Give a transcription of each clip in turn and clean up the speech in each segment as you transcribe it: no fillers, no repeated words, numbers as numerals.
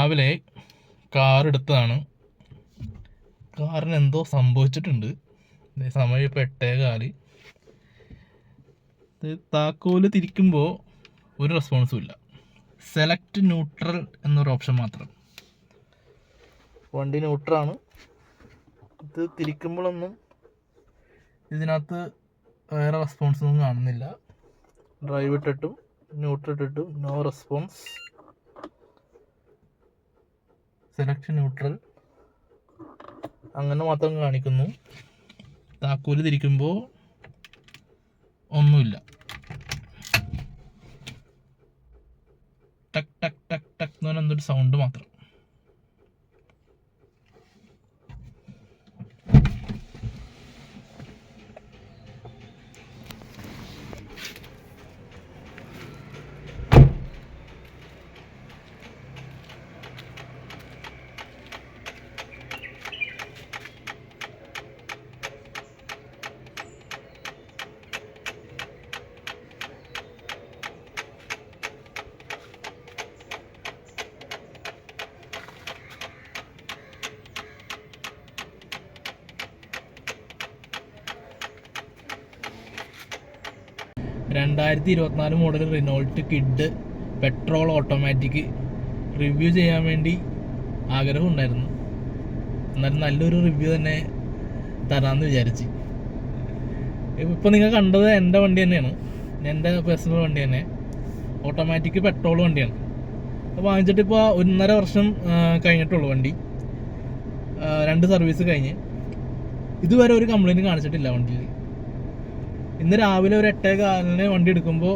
രാവിലെ കാർ എടുത്തതാണ്. കാറിന് എന്തോ സംഭവിച്ചിട്ടുണ്ട്. സമയം ഇപ്പോൾ 8:15. താക്കോല് തിരിക്കുമ്പോൾ ഒരു റെസ്പോൺസും ഇല്ല. സെലക്ട് ന്യൂട്രൽ എന്നൊരു ഓപ്ഷൻ മാത്രം. വണ്ടി ന്യൂട്രലാണ്. ഇത് തിരിക്കുമ്പോഴൊന്നും ഇതിനകത്ത് വേറെ റെസ്പോൺസൊന്നും കാണുന്നില്ല. ഡ്രൈവ് ഇട്ടിട്ടും ന്യൂട്രൽ ഇട്ടിട്ടും നോ റെസ്പോൺസ്. സെലക്ട് ന്യൂട്രൽ അങ്ങനെ മാത്രം കാണിക്കുന്നു. താക്കോല് തിരിക്കുമ്പോൾ ഒന്നുമില്ല. ടക്ക് ടക്ക് ടക്ക് ടക്ക് എന്ന് പറഞ്ഞാൽ എന്തൊരു സൗണ്ട് മാത്രം. (2024) model Renault kid petrol automatic review ചെയ്യാൻ വേണ്ടി ആഗ്രഹമുണ്ടായിരുന്നു. എന്നാലും നല്ലൊരു റിവ്യൂ തന്നെ തരാമെന്ന് വിചാരിച്ച്. ഇപ്പോൾ നിങ്ങൾ കണ്ടത് എൻ്റെ വണ്ടി തന്നെയാണ്, എൻ്റെ പേഴ്സണൽ വണ്ടി തന്നെ. ഓട്ടോമാറ്റിക് പെട്രോൾ വണ്ടിയാണ്. അപ്പോൾ വാങ്ങിച്ചിട്ടിപ്പോൾ 1.5 വർഷം കഴിഞ്ഞിട്ടുള്ളൂ വണ്ടി. 2 സർവീസ് കഴിഞ്ഞ് ഇതുവരെ ഒരു കംപ്ലൈൻറ്റ് കാണിച്ചിട്ടില്ല വണ്ടിയിൽ. ഇന്ന് രാവിലെ ഒരു 8:15 വണ്ടി എടുക്കുമ്പോൾ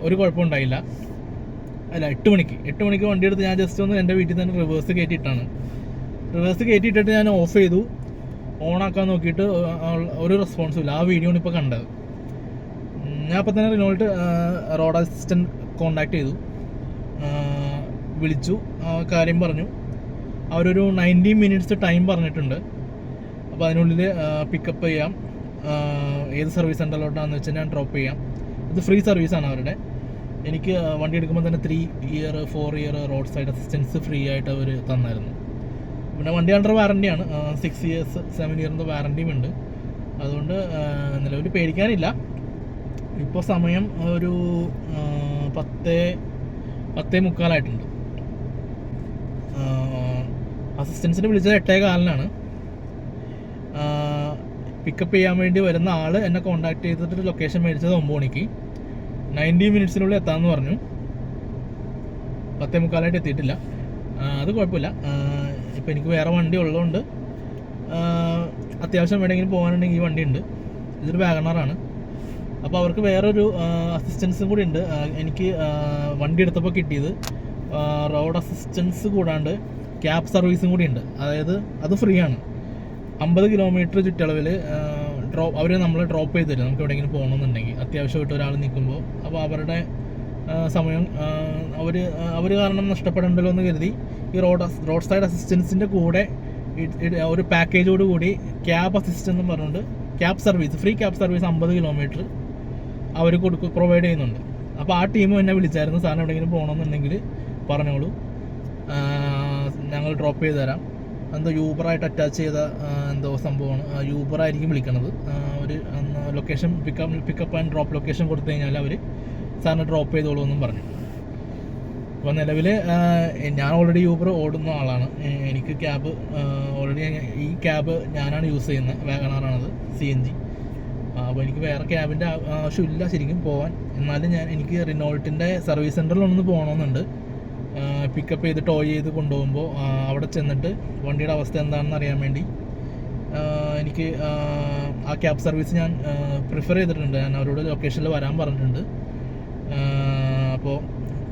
ഒരു കുഴപ്പമുണ്ടായില്ല. അല്ല, 8 മണിക്ക് വണ്ടി എടുത്ത് ഞാൻ ജസ്റ്റ് ഒന്ന് എൻ്റെ വീട്ടിൽ തന്നെ റിവേഴ്സ് കയറ്റിയിട്ടിട്ട് ഞാൻ ഓഫ് ചെയ്തു. ഓണാക്കാൻ നോക്കിയിട്ട് ഒരു റെസ്പോൺസും ഇല്ല. ആ വീഡിയോ ആണ് ഇപ്പോൾ കണ്ടത്. ഞാൻ അപ്പോൾ തന്നെ റിനോൾട്ട് റോഡ് അസിസ്റ്റൻറ്റ് കോണ്ടാക്ട് ചെയ്തു, വിളിച്ചു, കാര്യം പറഞ്ഞു. അവരൊരു 90 മിനിറ്റ്സ് ടൈം പറഞ്ഞിട്ടുണ്ട്. അപ്പോൾ അതിനുള്ളിൽ പിക്കപ്പ് ചെയ്യാം. ഏത് സർവീസ് സെൻ്ററിലോട്ടാണെന്ന് വെച്ചാൽ ഞാൻ ഡ്രോപ്പ് ചെയ്യാം. ഇത് ഫ്രീ സർവീസാണ് അവരുടെ. എനിക്ക് വണ്ടി എടുക്കുമ്പോൾ തന്നെ 3 year 4 year road side assistance free ആയിട്ട് അവർ തന്നായിരുന്നു. പിന്നെ വണ്ടി അണ്ടർ വാറണ്ടിയാണ്. 6 ഇയേഴ്സ് 7 ഇയറിൻ്റെ വാറണ്ടിയും ഉണ്ട്. അതുകൊണ്ട് നിലവിൽ പേടിക്കാനില്ല. ഇപ്പോൾ സമയം ഒരു 10:45 അസിസ്റ്റൻസിന് വിളിച്ചത് 8:15. പിക്കപ്പ് ചെയ്യാൻ വേണ്ടി വരുന്ന ആൾ എന്നെ കോൺടാക്ട് ചെയ്തിട്ട് ലൊക്കേഷൻ മേടിച്ചത് 9 മണിക്ക്. 90 മിനിറ്റ്സിനുള്ളിൽ എത്താമെന്ന് പറഞ്ഞു. 10:45 എത്തിയിട്ടില്ല. അത് കുഴപ്പമില്ല. ഇപ്പോൾ എനിക്ക് വേറെ വണ്ടി ഉള്ളതുകൊണ്ട് അത്യാവശ്യം എവിടെയെങ്കിലും പോകാനുണ്ടെങ്കിൽ ഈ വണ്ടി ഉണ്ട്. ഇതൊരു വാഗണറാണ്. അപ്പോൾ അവർക്ക് വേറൊരു അസിസ്റ്റൻസും കൂടി ഉണ്ട്. എനിക്ക് വണ്ടി എടുത്തപ്പോൾ കിട്ടിയത് റോഡ് അസിസ്റ്റൻസ് കൂടാണ്ട് ക്യാബ് സർവീസും കൂടി ഉണ്ട്. അതായത് അത് ഫ്രീ ആണ്. 50 കിലോമീറ്റർ ചുറ്റളവിൽ അവർ നമ്മളെ ഡ്രോപ്പ് ചെയ്ത് തരും. നമുക്ക് എവിടെയെങ്കിലും പോകണമെന്നുണ്ടെങ്കിൽ അത്യാവശ്യമായിട്ട് ഒരാൾ നിൽക്കുമ്പോൾ. അപ്പോൾ അവരുടെ സമയം അവർ കാരണം നഷ്ടപ്പെടണ്ടല്ലോ എന്ന് കരുതി ഈ റോഡ് സൈഡ് അസിസ്റ്റൻസിൻ്റെ കൂടെ ഒരു പാക്കേജോട് കൂടി ക്യാബ് അസിസ്റ്റൻ്റ് എന്ന് പറഞ്ഞുകൊണ്ട് ഫ്രീ ക്യാബ് സർവീസ് 50 കിലോമീറ്റർ അവർ പ്രൊവൈഡ് ചെയ്യുന്നുണ്ട്. അപ്പോൾ ആ ടീം എന്നെ വിളിച്ചായിരുന്നു, സാറിന് എവിടെയെങ്കിലും പോകണമെന്നുണ്ടെങ്കിൽ പറഞ്ഞോളൂ, ഞങ്ങൾ ഡ്രോപ്പ് ചെയ്ത് തരാം. എന്തോ യൂബറായിട്ട് അറ്റാച്ച് ചെയ്ത എന്തോ സംഭവമാണ്. യൂബറായിരിക്കും വിളിക്കണത്. ഒരു location pickup and drop location കൊടുത്തു കഴിഞ്ഞാൽ അവർ സാറിന് ഡ്രോപ്പ് ചെയ്തോളൂ എന്നും പറഞ്ഞു. അപ്പോൾ നിലവിൽ ഞാൻ ഓൾറെഡി യൂബർ ഓടുന്ന ആളാണ്. എനിക്ക് ക്യാബ് ഓൾറെഡി ഈ ക്യാബ് ഞാനാണ് യൂസ് ചെയ്യുന്നത്. വാഗണറാണത്, CNG. അപ്പോൾ എനിക്ക് വേറെ ക്യാബിൻ്റെ ആവശ്യമില്ല ശരിക്കും പോകാൻ. എന്നാലും എനിക്ക് റിനോൾട്ടിൻ്റെ സർവീസ് സെൻറ്ററിലൊന്ന് പോകണമെന്നുണ്ട്. പിക്കപ്പ് ചെയ്ത് ടോയ് ചെയ്ത് കൊണ്ടുപോകുമ്പോൾ അവിടെ ചെന്നിട്ട് വണ്ടിയുടെ അവസ്ഥ എന്താണെന്ന് അറിയാൻ വേണ്ടി എനിക്ക് ആ ക്യാബ് സർവീസ് ഞാൻ പ്രിഫർ ചെയ്തിട്ടുണ്ട്. ഞാൻ അവരോട് ലൊക്കേഷനിൽ വരാൻ പറഞ്ഞിട്ടുണ്ട്. അപ്പോൾ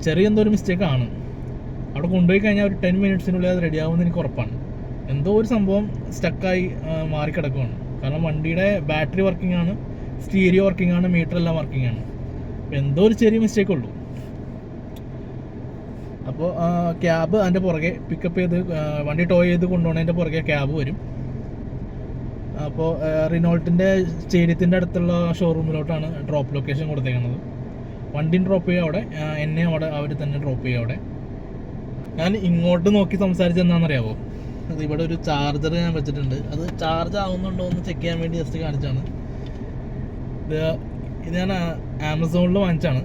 ചെറിയ എന്തോ ഒരു മിസ്റ്റേക്കാണ്. അവിടെ കൊണ്ടുപോയി കഴിഞ്ഞാൽ ഒരു 10 മിനിറ്റ്സിനുള്ളിൽ അത് റെഡിയാവുമെന്ന് എനിക്ക് ഉറപ്പാണ്. എന്തോ ഒരു സംഭവം സ്റ്റക്കായി മാറിക്കിടക്കുകയാണ്. കാരണം വണ്ടിയുടെ ബാറ്ററി വർക്കിംഗ് ആണ്, സ്റ്റീരിയോ വർക്കിംഗ് ആണ്, മീറ്റർ എല്ലാം വർക്കിംഗ് ആണ്. അപ്പോൾ എന്തോ ഒരു ചെറിയ മിസ്റ്റേക്ക് ഉള്ളൂ. അപ്പോൾ ക്യാബ് അതിൻ്റെ പുറകെ പിക്കപ്പ് ചെയ്ത് വണ്ടി ടോയ് ചെയ്ത് കൊണ്ടുപോകുന്നതിൻ്റെ പുറകെ ക്യാബ് വരും. അപ്പോൾ റിനോൾട്ടിൻ്റെ സ്റ്റേഡിയത്തിൻ്റെ അടുത്തുള്ള ഷോറൂമിലോട്ടാണ് ഡ്രോപ്പ് ലൊക്കേഷൻ കൊടുത്തേക്കുന്നത്. വണ്ടി ഡ്രോപ്പ് ചെയ്യുക അവിടെ, എന്നെ അവിടെ അവർ തന്നെ ഡ്രോപ്പ് ചെയ്യുക അവിടെ. ഞാൻ ഇങ്ങോട്ട് നോക്കി സംസാരിച്ചെന്താണെന്നറിയാമോ? അത് ഇവിടെ ഒരു ചാർജർ ഞാൻ വെച്ചിട്ടുണ്ട്. അത് ചാർജ് ആവുന്നുണ്ടോ എന്ന് ചെക്ക് ചെയ്യാൻ വേണ്ടി ജസ്റ്റ് കാണിച്ചാണ്. ഇത് ഞാൻ ആമസോണിൽ വാങ്ങിച്ചാണ്.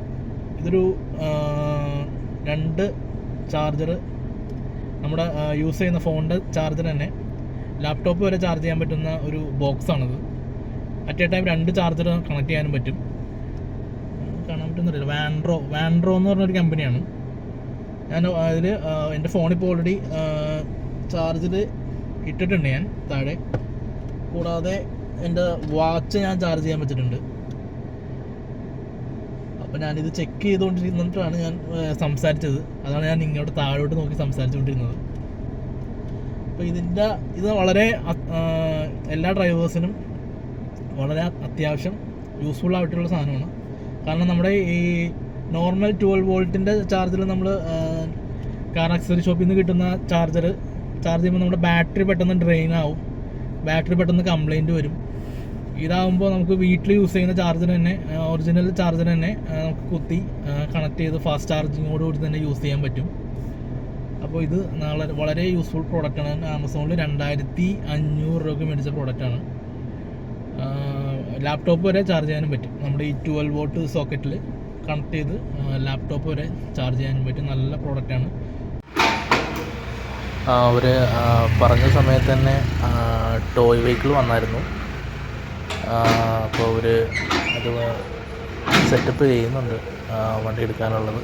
ഇതൊരു 2 ചാർജർ, നമ്മുടെ യൂസ് ചെയ്യുന്ന ഫോണിൻ്റെ ചാർജർ തന്നെ ലാപ്ടോപ്പ് വരെ ചാർജ് ചെയ്യാൻ പറ്റുന്ന ഒരു ബോക്സാണിത്. At a time 2 charger connect ചെയ്യാനും പറ്റും. കാണാൻ പറ്റുന്നില്ല. വാൻഡ്രോ എന്ന് പറഞ്ഞൊരു കമ്പനിയാണ്. ഞാൻ അതിൽ എൻ്റെ ഫോണിപ്പോൾ ഓൾറെഡി ചാർജിൽ ഇട്ടിട്ടുണ്ട് ഞാൻ താഴെ. കൂടാതെ എൻ്റെ വാച്ച് ഞാൻ ചാർജ് ചെയ്യാൻ വെച്ചിട്ടുണ്ട്. അപ്പോൾ ഞാനിത് ചെക്ക് ചെയ്തുകൊണ്ടിരുന്നിട്ടാണ് ഞാൻ സംസാരിച്ചത്. അതാണ് ഞാൻ ഇങ്ങോട്ട് താഴോട്ട് നോക്കി സംസാരിച്ചുകൊണ്ടിരുന്നത്. അപ്പോൾ ഇത് വളരെ എല്ലാ ഡ്രൈവേഴ്സിനും വളരെ അത്യാവശ്യം യൂസ്ഫുൾ ആയിട്ടുള്ള സാധനമാണ്. കാരണം നമ്മുടെ ഈ നോർമൽ 12 വോൾട്ടിൻ്റെ ചാർജർ നമ്മൾ കാർ ആക്സസറി ഷോപ്പിൽ നിന്ന് കിട്ടുന്ന ചാർജർ ചാർജ് ചെയ്യുമ്പോൾ നമ്മുടെ ബാറ്ററി പെട്ടെന്ന് ഡ്രെയിൻ ആവും, ബാറ്ററി പെട്ടെന്ന് കംപ്ലൈൻറ്റ് വരും. ഇതാകുമ്പോൾ നമുക്ക് വീട്ടിൽ യൂസ് ചെയ്യുന്ന ചാർജർ തന്നെ, ഒറിജിനൽ ചാർജർ തന്നെ നമുക്ക് കുത്തി കണക്ട് ചെയ്ത് ഫാസ്റ്റ് ചാർജിങ്ങോടുകൂടി തന്നെ യൂസ് ചെയ്യാൻ പറ്റും. അപ്പോൾ ഇത് വളരെ യൂസ്ഫുൾ പ്രോഡക്റ്റാണ്. ആമസോണിൽ 2500 രൂപയ്ക്ക് മേടിച്ച പ്രോഡക്റ്റാണ്. ലാപ്ടോപ്പ് വരെ ചാർജ് ചെയ്യാനും പറ്റും. നമ്മുടെ ഈ 12 വോൾട്ട് സോക്കറ്റിൽ കണക്ട് ചെയ്ത് ലാപ്ടോപ്പ് വരെ ചാർജ് ചെയ്യാനും പറ്റും. നല്ല പ്രോഡക്റ്റാണ്. അവർ പറഞ്ഞ സമയത്ത് തന്നെ ടോയ് വെഹിക്കിൾ വന്നായിരുന്നു. അപ്പോൾ അവർ അത് സെറ്റപ്പ് ചെയ്യുന്നുണ്ട് വണ്ടി എടുക്കാനുള്ളത്.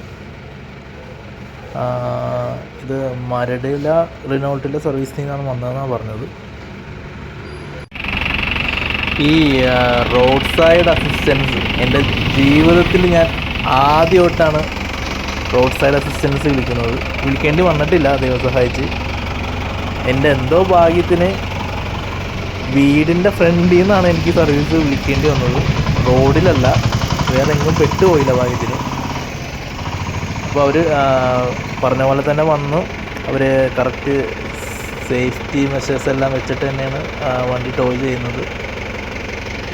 ഇത് മരടില റിനോൾട്ടിലെ സർവീസിൽ നിന്നാണ് വന്നതെന്നാണ് പറഞ്ഞത്. ഈ റോഡ് സൈഡ് അസിസ്റ്റൻസ് എൻ്റെ ജീവിതത്തിൽ ഞാൻ ആദ്യമായിട്ടാണ് റോഡ് സൈഡ് അസിസ്റ്റൻസ് വിളിക്കേണ്ടി വന്നിട്ടില്ല, ദൈവം സഹായിച്ച്. എൻ്റെ എന്തോ ഭാഗ്യത്തിന് വീടിൻ്റെ ഫ്രണ്ടിൽ നിന്നാണ് എനിക്ക് സർവീസ് വിളിക്കേണ്ടി വന്നത്, റോഡിലല്ല. വേറെ എങ്ങും പെട്ടുപോയില്ല ഭാഗ്യത്തിന്. അപ്പോൾ അവർ പറഞ്ഞ പോലെ തന്നെ വന്നു. അവർ കറക്റ്റ് സേഫ്റ്റി മെഷേഴ്സ് എല്ലാം വെച്ചിട്ട് തന്നെയാണ് വണ്ടി ടോയ് ചെയ്യുന്നത്.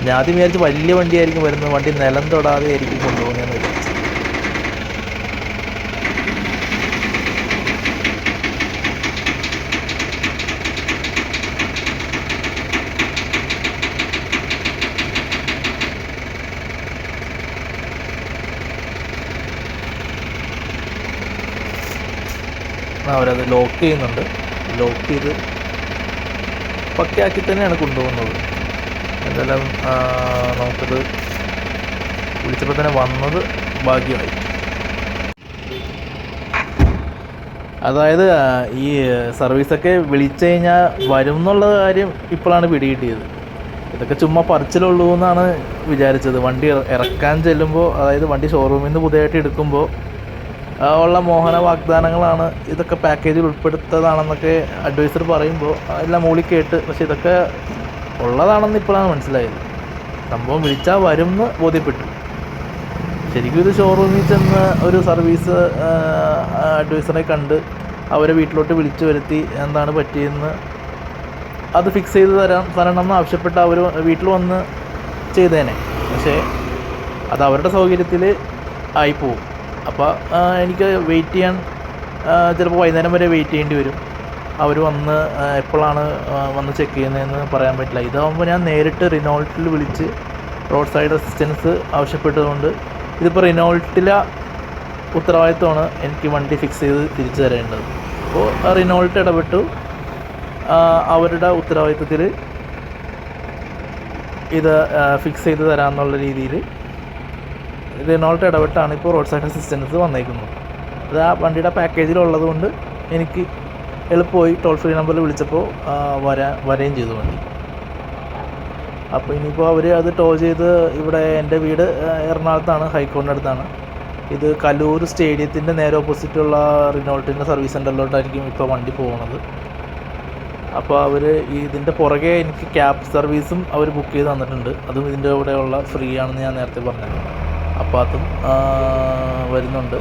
ഞാൻ ആദ്യം വിചാരിച്ച് വലിയ വണ്ടിയായിരിക്കും വരുന്നത്, വണ്ടി നിലം തൊടാതെ ആയിരിക്കും കൊണ്ടുപോകുന്നതെന്ന് വിചാരിച്ചു. അവരത് ലോക്ക് ചെയ്യുന്നുണ്ട്. ലോക്ക് ചെയ്ത് പക്കയാക്കി തന്നെയാണ് കൊണ്ടുപോകുന്നത്. എന്തായാലും നമുക്കത് വിളിച്ചപ്പോൾ തന്നെ വന്നത് ഭാഗ്യമായി. അതായത് ഈ സർവീസൊക്കെ വിളിച്ചു കഴിഞ്ഞാൽ വരും എന്നുള്ള കാര്യം ഇപ്പോഴാണ് പിടികിട്ടിയത്. ഇതൊക്കെ ചുമ്മാ പറിച്ചിലുള്ളൂ എന്നാണ് വിചാരിച്ചത്. വണ്ടി ഇറക്കാൻ ചെല്ലുമ്പോൾ, അതായത് വണ്ടി ഷോറൂമിൽ നിന്ന് പുതിയതായിട്ട് എടുക്കുമ്പോൾ ഉള്ള മോഹന വാഗ്ദാനങ്ങളാണ്. ഇതൊക്കെ പാക്കേജിൽ ഉൾപ്പെടുത്തതാണെന്നൊക്കെ അഡ്വൈസർ പറയുമ്പോൾ എല്ലാം മൂളി കേട്ട്. പക്ഷെ ഇതൊക്കെ ഉള്ളതാണെന്ന് ഇപ്പോഴാണ് മനസ്സിലായത്. സംഭവം വിളിച്ചാൽ വരും എന്ന് ബോധ്യപ്പെട്ടു. ശരിക്കും ഇത് ഷോറൂമിൽ ചെന്ന് ഒരു സർവീസ് അഡ്വൈസറെ കണ്ട് അവരെ വീട്ടിലോട്ട് വിളിച്ചു വരുത്തി എന്താണ് പറ്റിയെന്ന് അത് ഫിക്സ് ചെയ്ത് തരണം എന്ന് ആവശ്യപ്പെട്ട് അവർ വീട്ടിൽ വന്ന് ചെയ്തേനെ. പക്ഷേ അത് അവരുടെ സൗകര്യത്തിൽ ആയിപ്പോവും. അപ്പോൾ എനിക്ക് വെയിറ്റ് ചെയ്യാൻ ചിലപ്പോൾ വൈകുന്നേരം വരെ വെയിറ്റ് ചെയ്യേണ്ടി വരും. അവർ വന്ന് എപ്പോഴാണ് വന്ന് ചെക്ക് ചെയ്യുന്നതെന്ന് പറയാൻ പറ്റില്ല. ഇതാകുമ്പോൾ ഞാൻ നേരിട്ട് റിനോൾട്ടിൽ വിളിച്ച് റോഡ് സൈഡ് അസിസ്റ്റൻസ് ആവശ്യപ്പെട്ടതുകൊണ്ട് ഇതിപ്പോൾ റിനോൾട്ടിലെ ഉത്തരവാദിത്വമാണ് എനിക്ക് വണ്ടി ഫിക്സ് ചെയ്ത് തിരിച്ചു തരേണ്ടത്. അപ്പോൾ റിനോൾട്ട് ഇടപെട്ടു. അവരുടെ ഉത്തരവാദിത്വത്തിൽ ഇത് ഫിക്സ് ചെയ്ത് തരാമെന്നുള്ള രീതിയിൽ റിനോൾട്ട് ഇടപെട്ടാണ് ഇപ്പോൾ റോഡ് സൈഡ് അസിസ്റ്റൻസ് വന്നേക്കുന്നത്. അത് ആ വണ്ടിയുടെ പാക്കേജിലുള്ളത് കൊണ്ട് എനിക്ക് എളുപ്പമായി. ടോൾ ഫ്രീ നമ്പറിൽ വിളിച്ചപ്പോൾ വരികയും ചെയ്തു വണ്ടി. അപ്പോൾ ഇനിയിപ്പോൾ അവർ അത് ടോ ചെയ്ത് ഇവിടെ എൻ്റെ വീട് എറണാകുളത്താണ്, ഹൈക്കോടതിൻ്റെ അടുത്താണ്. ഇത് കലൂർ സ്റ്റേഡിയത്തിൻ്റെ നേരെ ഓപ്പോസിറ്റുള്ള റിനോൾട്ടിൻ്റെ സർവീസ് സെൻ്ററിലോട്ടായിരിക്കും ഇപ്പോൾ വണ്ടി പോകുന്നത്. അപ്പോൾ അവർ ഇതിൻ്റെ പുറകെ എനിക്ക് ക്യാബ് സർവീസും അവർ ബുക്ക് ചെയ്ത് തന്നിട്ടുണ്ട്. അതും ഇതിൻ്റെ കൂടെയുള്ള ഫ്രീ ആണെന്ന് ഞാൻ നേരത്തെ പറഞ്ഞത്. അപ്പോൾ അതും വരുന്നുണ്ട്.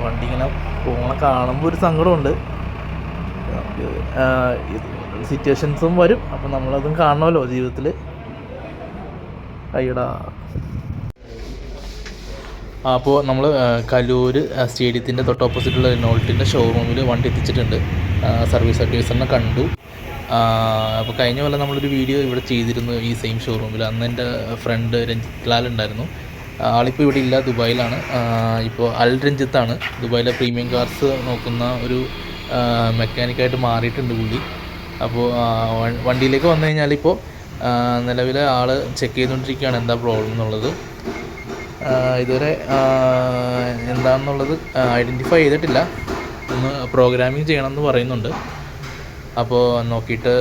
വണ്ടി ഇങ്ങനെ പോകണ കാണുമ്പോൾ ഒരു സങ്കടമുണ്ട്. സിറ്റുവേഷൻസും വരും. അപ്പം നമ്മളതും കാണണമല്ലോ ജീവിതത്തിൽ. അയ്യടാ, അപ്പോൾ നമ്മൾ കലൂർ സ്റ്റേഡിയത്തിൻ്റെ തൊട്ട് ഓപ്പോസിറ്റുള്ള നോൾട്ടിൻ്റെ ഷോറൂമിൽ വണ്ടി എത്തിച്ചിട്ടുണ്ട്. സർവീസ് അഡ്വൈസറിനെ കണ്ടു. അപ്പോൾ കഴിഞ്ഞ പോലെ നമ്മളൊരു വീഡിയോ ഇവിടെ ചെയ്തിരുന്നു ഈ സെയിം ഷോറൂമിൽ. അന്ന് എൻ്റെ ഫ്രണ്ട് രഞ്ജിത്ത് ലാൽ ഉണ്ടായിരുന്നു. ആളിപ്പോൾ ഇവിടെ ഇല്ല, ദുബായിലാണ്. ഇപ്പോൾ അൽ രഞ്ജിത്താണ്, ദുബായിലെ പ്രീമിയം കാർസ് നോക്കുന്ന ഒരു മെക്കാനിക്കായിട്ട് മാറിയിട്ടുണ്ട് പുള്ളി. അപ്പോൾ വണ്ടിയിലേക്ക് വന്നു കഴിഞ്ഞാൽ ഇപ്പോൾ നിലവിലെ ആൾ ചെക്ക് ചെയ്തുകൊണ്ടിരിക്കുകയാണ് എന്താ പ്രോബ്ലം എന്നുള്ളത്. ഇതുവരെ എന്താണെന്നുള്ളത് ഐഡൻറ്റിഫൈ ചെയ്തിട്ടില്ല. ഒന്ന് പ്രോഗ്രാമിങ് ചെയ്യണമെന്ന് പറയുന്നുണ്ട്. അപ്പോൾ നോക്കിയിട്ട്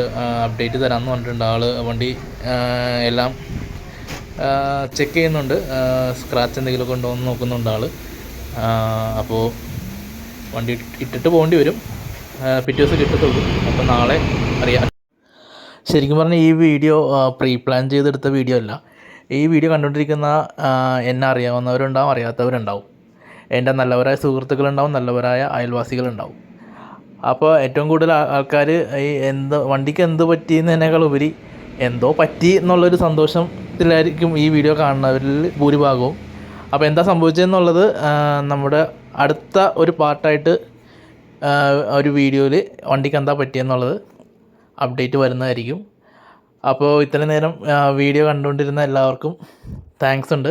അപ്ഡേറ്റ് തരാമെന്ന് പറഞ്ഞിട്ടുണ്ട്. ആൾ വണ്ടി എല്ലാം ചെക്ക് ചെയ്യുന്നുണ്ട്. സ്ക്രാച്ച് എന്തെങ്കിലുമൊക്കെ ഉണ്ടോ എന്ന് നോക്കുന്നുണ്ട് ആൾ. അപ്പോൾ വണ്ടി ഇട്ടിട്ട് പോകേണ്ടി വരും. പിറ്റേ ദിവസം കിട്ടത്തുള്ളൂ. അപ്പോൾ നാളെ അറിയാം. ശരിക്കും പറഞ്ഞാൽ ഈ വീഡിയോ പ്രീ പ്ലാൻ ചെയ്തെടുത്ത വീഡിയോ അല്ല. ഈ വീഡിയോ കണ്ടുകൊണ്ടിരിക്കുന്ന എന്നെ അറിയാവുന്നവരുണ്ടാവും, അറിയാത്തവരുണ്ടാവും. എൻ്റെ നല്ലവരായ സുഹൃത്തുക്കളുണ്ടാവും, നല്ലവരായ അയൽവാസികളുണ്ടാവും. അപ്പോൾ ഏറ്റവും കൂടുതൽ ആൾക്കാർ ഈ വണ്ടിക്ക് എന്ത് പറ്റിയെന്നതിനേക്കാൾ ഉപരി എന്തോ പറ്റി എന്നുള്ളൊരു സന്തോഷത്തിലായിരിക്കും ഈ വീഡിയോ കാണുന്നവരിൽ ഭൂരിഭാഗവും. അപ്പോൾ എന്താ സംഭവിച്ചതെന്നുള്ളത് നമ്മുടെ അടുത്ത ഒരു പാർട്ടായിട്ട് ഒരു വീഡിയോയിൽ വണ്ടിക്ക് എന്താ പറ്റിയെന്നുള്ളത് അപ്ഡേറ്റ് വരുന്നതായിരിക്കും. അപ്പോൾ ഇത്രയും നേരം വീഡിയോ കണ്ടുകൊണ്ടിരുന്ന എല്ലാവർക്കും താങ്ക്സ് ഉണ്ട്.